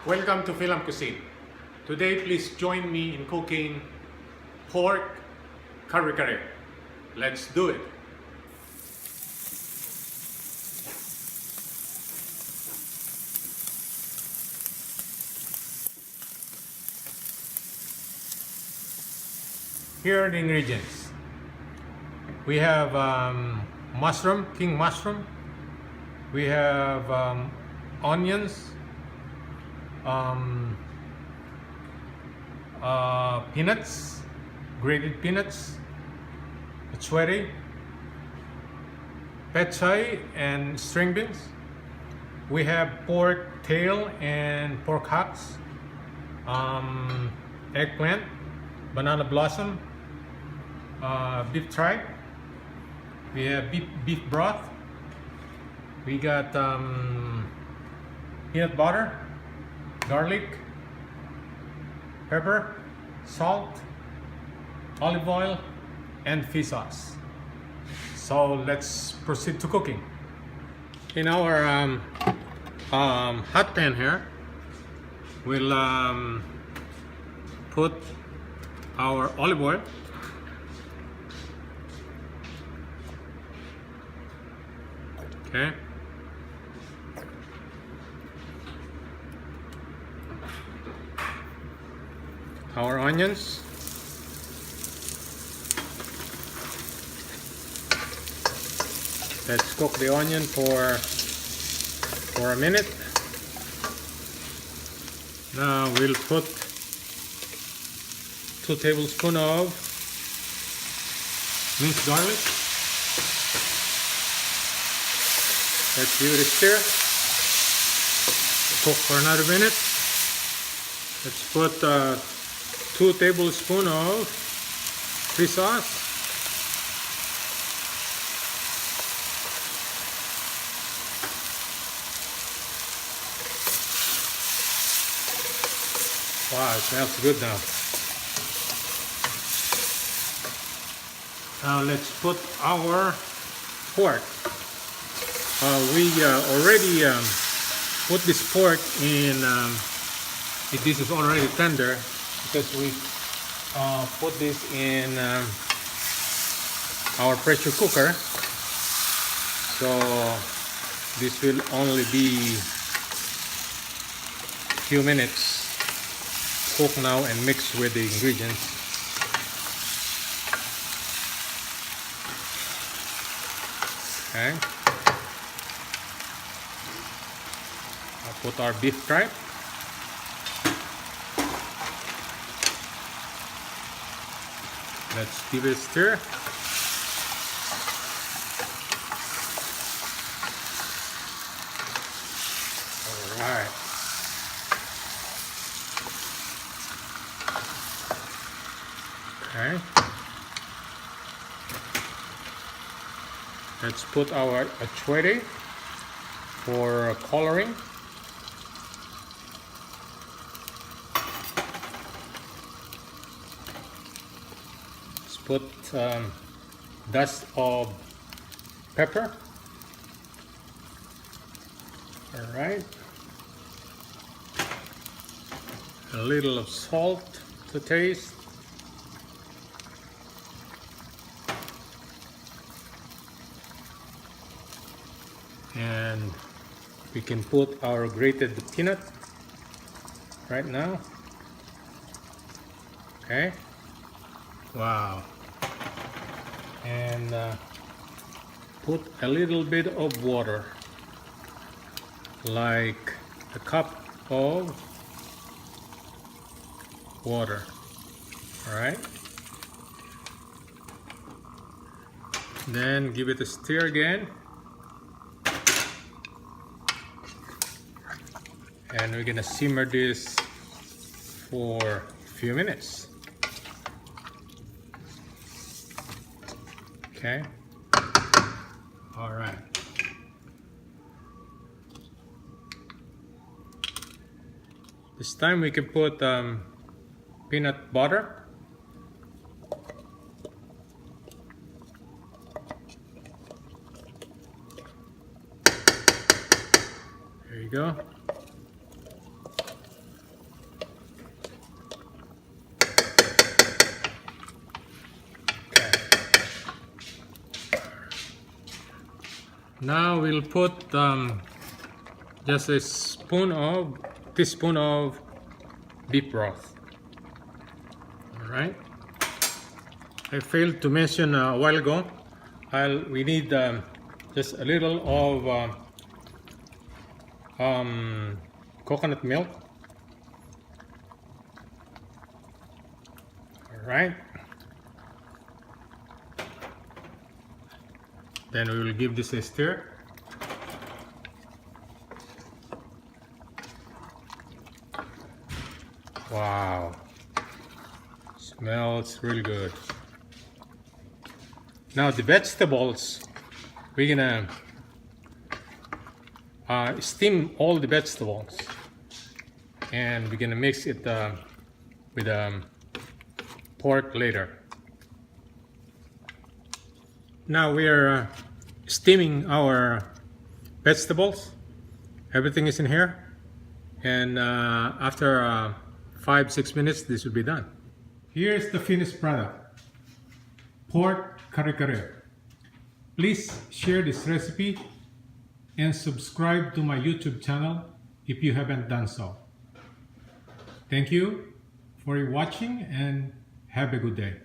Welcome to FILAM Cuisine. Today, please join me in cooking pork Kare Kare. Let's do it. Here are the ingredients. We have mushroom, king mushroom. We have onions, peanuts, grated peanuts, achiote, pechay, and string beans. We have pork tail and pork hocks, eggplant, banana blossom, beef tripe. We have beef broth. We got peanut butter, garlic, pepper, salt, olive oil, and fish sauce. So let's proceed to cooking. In our hot pan here, we'll put our olive oil. Okay. Our onions. Let's cook the onion for a minute. Now we'll put 2 tablespoons of minced garlic. Let's give it a stir. Cook for another minute. Let's put 2 tablespoons of fish sauce. Wow, it smells good now. Now let's put our pork. We already put this pork in, this is already tender because we put this in our pressure cooker. So this will only be a few minutes. Cook now and mix with the ingredients. Okay. I'll put our beef tripe. Let's give it a stir. All right. Okay. Let's put our achiote for coloring. Let's put dust of pepper. All right. A little of salt to taste. And we can put our grated peanut right now. Okay. Wow. And put a little bit of water, like a cup of water. All right. Then give it a stir again. And we're gonna simmer this for a few minutes. Okay. All right. This time we can put peanut butter. There you go. Now we'll put just a teaspoon of beef broth. All right. I failed to mention a while ago. We need just a little of coconut milk. All right. Then we will give this a stir. Wow, smells really good. Now the vegetables, we're gonna steam all the vegetables, and we're gonna mix it with pork later. Now we are steaming our vegetables. Everything is in here, and after 5-6 minutes this will be done. Here's the finished product: pork kare kare. Please share this recipe and subscribe to my YouTube channel if you haven't done so. Thank you for watching and have a good day.